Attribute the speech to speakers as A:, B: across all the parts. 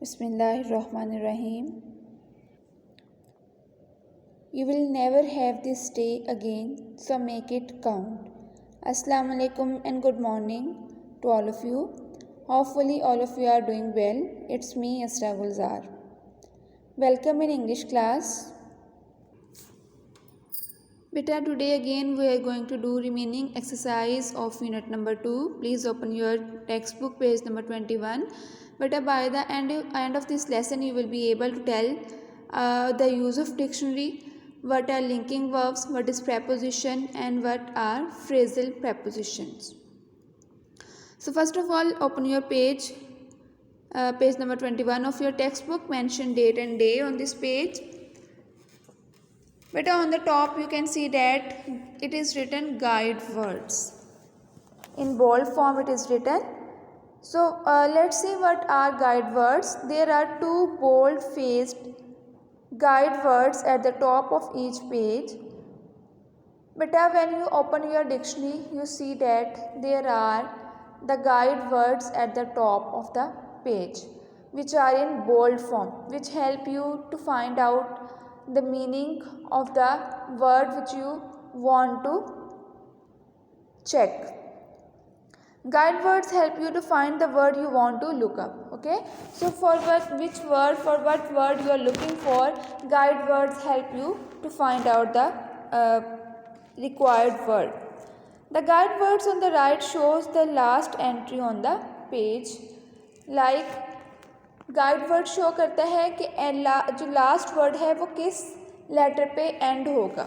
A: Bismillahirrahmanirrahim. You will never have this day again, so make it count. Assalamu alaikum and good morning to all of you. Hopefully all of you are doing well. It's me, Asra Gulzar. Welcome in English class. Beta, today again we are going to do remaining exercise of unit number 2. Please open your textbook page number 21. Beta, by the end of this lesson you will be able to tell the use of dictionary, what are linking verbs, what is preposition and what are phrasal prepositions. So first of all, open your page number 21 of your textbook. Mention date and day on this page. Beta, on the top you can see that it is written guide words. In bold form it is written. So let's see what are guide words. There are two bold faced guide words at the top of each page. Beta, when you open your dictionary you see that there are the guide words at the top of the page which are in bold form, which help you to find out the meaning of the word which you want to check. Guide words help you to find the word you want to look up. Okay, so for what word you are looking for, guide words help you to find out the required word. The guide words on the right shows the last entry on the page. Like guide word show करता है कि जो last word है वो किस letter पे and होगा.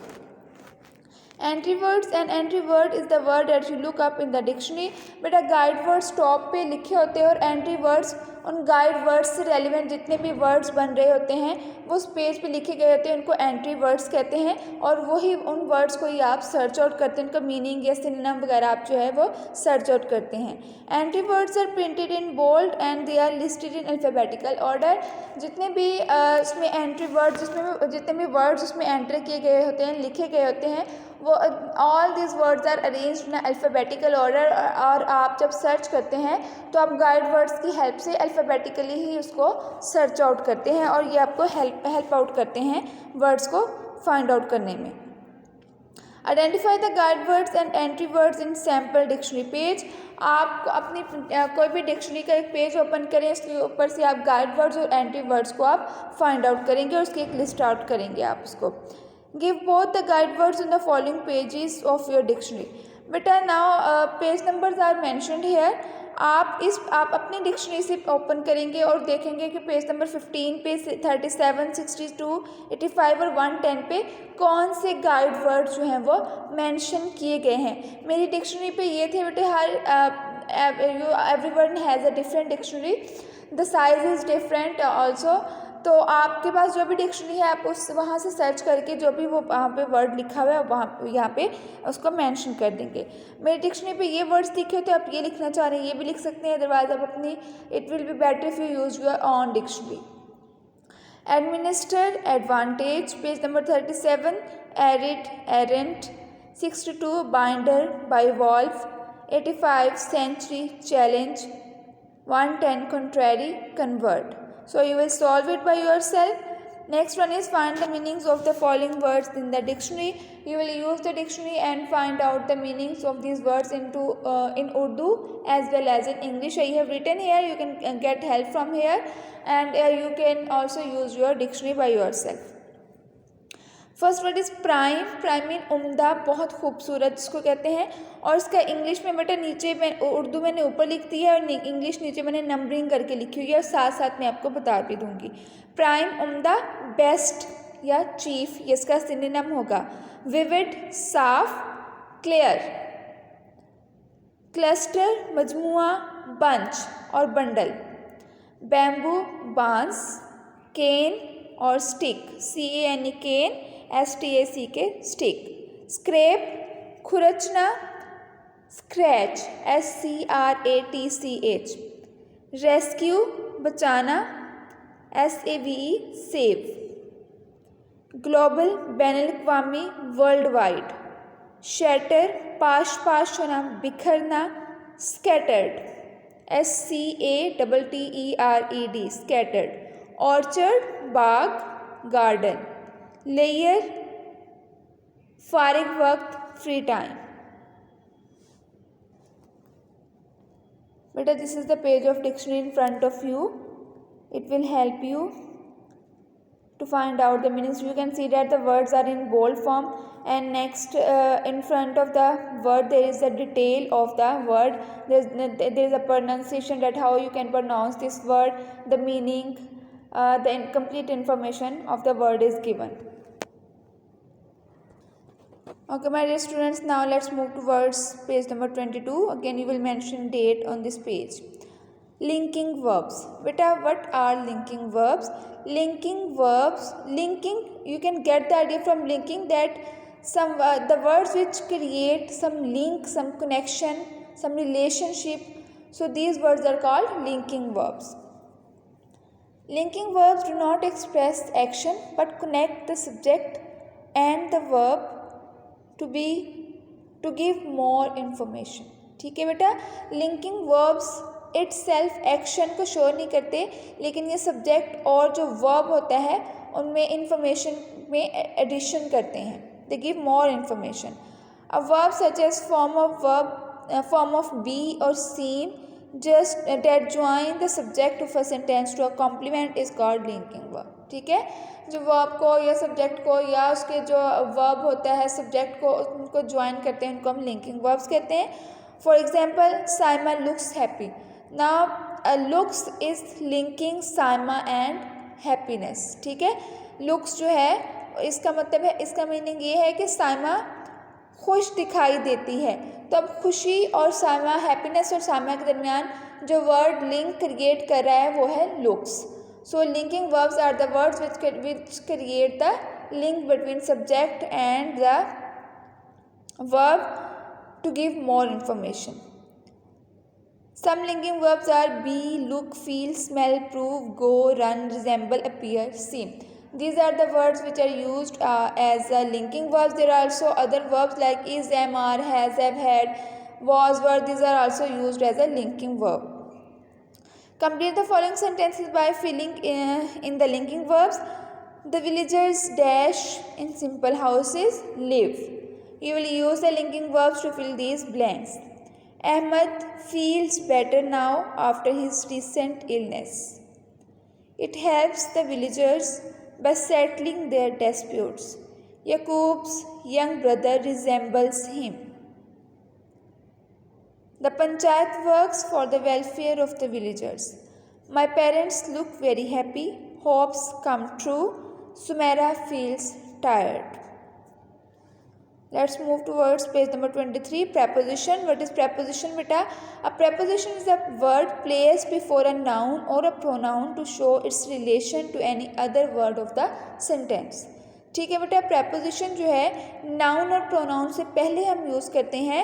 A: Entry words and entry word is the word that you look up in the dictionary. बेटा, गाइड वर्ड्स टॉप पे लिखे होते हैं और एंट्री वर्ड्स उन गाइड वर्ड्स से रेलिवेंट जितने भी वर्ड्स बन रहे होते हैं वो उस पेज पे लिखे गए होते हैं, उनको एंट्री वर्ड्स कहते हैं. और वही उन वर्ड्स को ही आप सर्च आउट करते हैं, उनका मीनिंग या सिनोनिम वगैरह आप जो है वो सर्च आउट करते हैं. Entry words are printed in bold and they are listed in alphabetical order. जितने भी इसमें एंट्री वर्ड्स जितने भी वर्ड्स उसमें एंटर किए गए होते हैं, लिखे गए होते हैं, वो all this words are arranged in alphabetical order. और आप जब सर्च करते हैं तो आप गाइड वर्ड्स की हेल्प से अल्फ़ाबेटिकली ही उसको सर्च आउट करते हैं और ये आपको हेल्प आउट करते हैं वर्ड्स को फाइंड आउट करने में. Identify the guide words and entry words in sample dictionary page. आप अपनी कोई भी डिक्शनरी का एक पेज ओपन करें, उसके ऊपर से आप गाइड वर्ड्स और एंट्री वर्ड्स को आप फाइंड आउट करेंगे और उसकी एक लिस्ट आउट करेंगे आप उसको. Give both the guide words in the following pages of your dictionary. बेटा, now page numbers are mentioned here. आप अपनी डिक्शनरी से ओपन करेंगे और देखेंगे कि पेज नंबर 15 पे 37, 62, 85 और 110 पे कौन से गाइड वर्ड जो हैं वो मेंशन किए गए हैं. मेरी डिक्शनरी पे ये थे बेटे. Everyone has a different dictionary, the size is different also. तो आपके पास जो भी डिक्शनरी है आप वहाँ से सर्च करके जो भी वो वहाँ पे वर्ड लिखा हुआ है वहाँ यहाँ पे उसको मेंशन कर देंगे. मेरी डिक्शनरी पे ये वर्ड्स लिखे होते हैं, आप ये लिखना चाह रहे हैं ये भी लिख सकते हैं. अदरवाइज आप अपनी it will be better if you use your own dictionary. Administer, advantage, page number 37. Arid, errant. 62, binder, bivalve. 85, century, challenge. 110, contrary, convert. So you will solve it by yourself. Next one is find the meanings of the following words in the dictionary. You will use the dictionary and find out the meanings of these words in Urdu as well as in English. I have written here. You can get help from here, and you can also use your dictionary by yourself. First word is prime. Prime mean उम्दा, बहुत खूबसूरत जिसको कहते हैं. और इसका English में बेटा नीचे में उर्दू मैंने ऊपर लिख दी है और इंग्लिश नीचे मैंने नंबरिंग करके लिखी हुई है और साथ साथ मैं आपको बता भी दूंगी. प्राइम उम्दा. बेस्ट या चीफ ये इसका सिनोनिम होगा. विविड, साफ, क्लियर. क्लस्टर, मजमुआ, बंच और बंडल. बैम्बू, बांस. केन और stick, CANE cane, STACK stick. Scrap, खुरचना. Scratch, SCRATCH. रेस्क्यू, बचाना. SAVE save. ग्लोबल, बैनुल-अक़वामी, वर्ल्ड वाइड. शैटर, पाश पाश होना, बिखरना. Scattered, SCATTERED scattered. Orchard, बाग, garden. Layer, फारिग वक्त, free time. Beta, this is the page of dictionary in front of you. It will help you to find out the meanings. You can see that the words are in bold form, and next in front of the word there is a detail of the word. There is a pronunciation, that how you can pronounce this word, the meaning, the complete information of the word is given. Okay, my dear students, now let's move towards page number 22. Again, you will mention date on this page. Linking verbs. Beta, what are linking verbs? Linking verbs, linking, you can get the idea from linking that some the words which create some link, some connection, some relationship. So these words are called linking verbs. Linking verbs do not express action but connect the subject and the verb to give more information. ठीक है बेटा, linking verbs it self action को show नहीं करते, लेकिन ये subject और जो वर्ब होता है उनमें इंफॉर्मेशन में एडिशन करते हैं. They give more information. A verb such as form of be और seem just that join the subject of a sentence to a complement is called linking verb. ठीक है, जो verb को या subject को या उसके जो verb होता है subject को उनको join करते हैं, उनको हम linking verbs कहते हैं. For example, Saima looks happy. Now looks is linking Saima and happiness. ठीक है, looks जो है इसका मतलब है, इसका मीनिंग ये है कि साइमा खुश दिखाई देती है. तो अब खुशी और सामा, हैप्पीनेस और सामा के दरमियान जो वर्ड लिंक क्रिएट कर रहा है वो है looks. So linking verbs are the words which create the link between subject and the verb to give more information. Some linking verbs are be, look, feel, smell, prove, go, run, resemble, appear, seem. These are the words which are used as linking verbs. There are also other verbs like is, am, are, has, have, had, was, were. These are also used as a linking verb. Complete the following sentences by filling in the linking verbs. The villagers dash in simple houses live. You will use the linking verbs to fill these blanks. Ahmed feels better now after his recent illness. It helps the villagers by settling their disputes. Yaqub's young brother resembles him. The panchayat works for the welfare of the villagers. My parents look very happy. Hopes come true. Sumaira feels tired. Let's move towards page number 23. Preposition. What is preposition, beta? A preposition is a word placed before a noun or a pronoun to show its relation to any other word of the sentence. ठीक है बेटा, preposition जो है noun और pronoun से पहले हम use करते हैं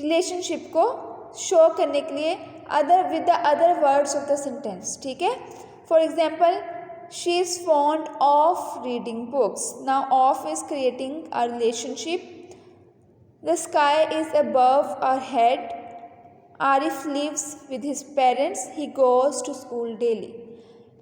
A: relationship को show करने के लिए with the other words of the sentence. ठीक है. For example, she is fond of reading books. Now of is creating a relationship. The sky is above our head. Arif lives with his parents. He goes to school daily.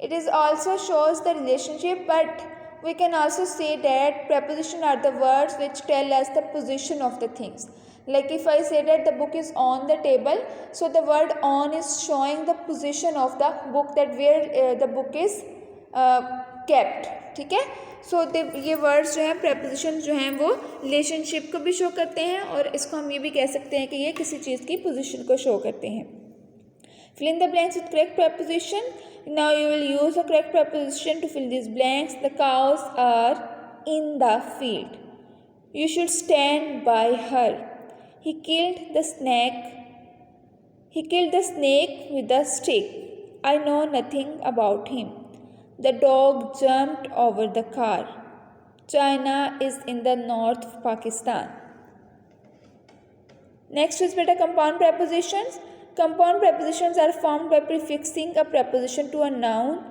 A: It is also shows the relationship, but we can also say that preposition are the words which tell us the position of the things. Like if I say that the book is on the table, so the word on is showing the position of the book, that where the book is kept. ठीक है. सो ये words जो हैं preposition जो हैं वो relationship को भी शो करते हैं, और इसको हम ये भी कह सकते हैं कि ये किसी चीज़ की पोजीशन को शो करते हैं. Fill in the blanks with correct preposition. Now you will use the correct preposition to fill these blanks. The cows are in the field. You should stand by her. He killed the snake. He killed the snake with a stick. I know nothing about him. The dog jumped over the car. China is in the north of Pakistan. Next is beta compound prepositions. Compound prepositions are formed by prefixing a preposition to a noun,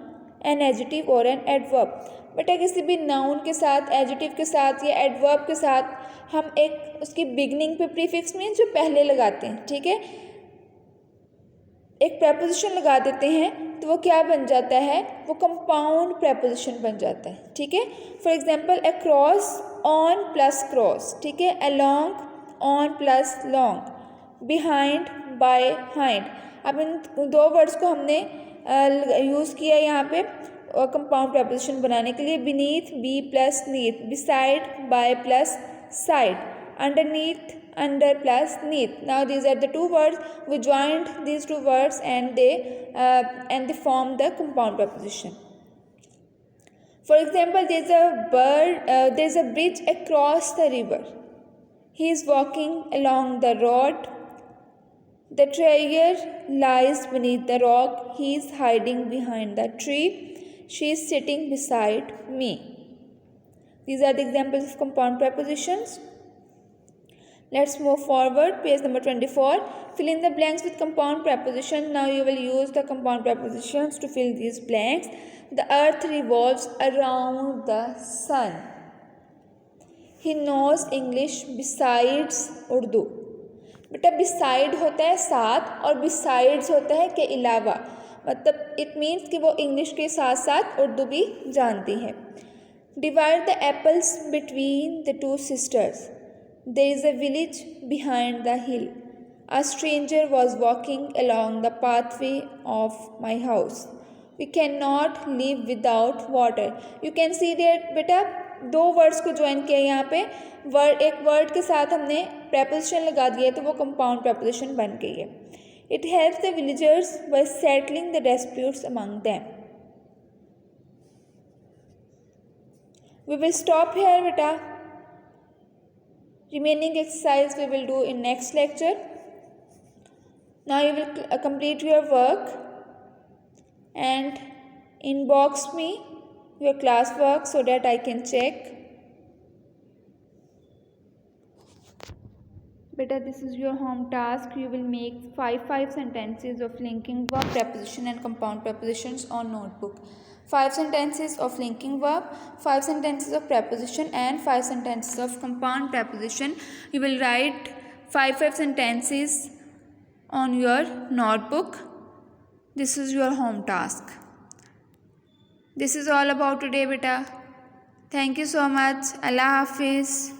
A: an adjective or an adverb. बेटा किसी भी noun के साथ, adjective के साथ या adverb के साथ हम एक उसकी beginning पे prefix में जो पहले लगाते हैं. ठीक है. एक preposition लगा देते हैं तो वो क्या बन जाता है, वो compound preposition बन जाता है, ठीक है। For example, across, on plus cross, ठीक है, along, on plus long, behind, by, hind। अब इन दो वर्ड्स को हमने यूज़ किया यहाँ पे कंपाउंड preposition बनाने के लिए। beneath, be plus neath, beside, by plus side, underneath, under plus neath। Now these are the two words, we joined these two words and they form the compound preposition. For example, there's a bridge across the river, he is walking along the road, the treasure lies beneath the rock, he is hiding behind the tree, she is sitting beside me। These are the examples of compound prepositions. Let's move forward. Page number 24. Fill in the blanks with compound prepositions. Now you will use the compound prepositions to fill these blanks. The earth revolves around the sun. He knows English besides Urdu। बेटा beside होता है साथ और besides होता है के अलावा, मतलब it means कि वो इंग्लिश के साथ साथ उर्दू भी जानती है। Divide the apples between the two sisters. There is a village behind the hill. A stranger was walking along the pathway of my house. We cannot live without water. You can see that बेटा दो words को join किया यहाँ पे, एक word के साथ हमने preposition लगा दिया तो वो compound preposition बन गई है। It helps the villagers by settling the disputes among them। We will stop here beta। Remaining exercise we will do in next lecture। Now you will complete your work and inbox me your class work so that I can check। Beta, this is your home task. You will make five sentences of linking verb, preposition and compound prepositions on notebook। 5 sentences of linking verb, 5 sentences of preposition and 5 sentences of compound preposition। You will write 5 sentences on your notebook। This is your home task। This is all about today beta। Thank you so much। Allah Hafiz।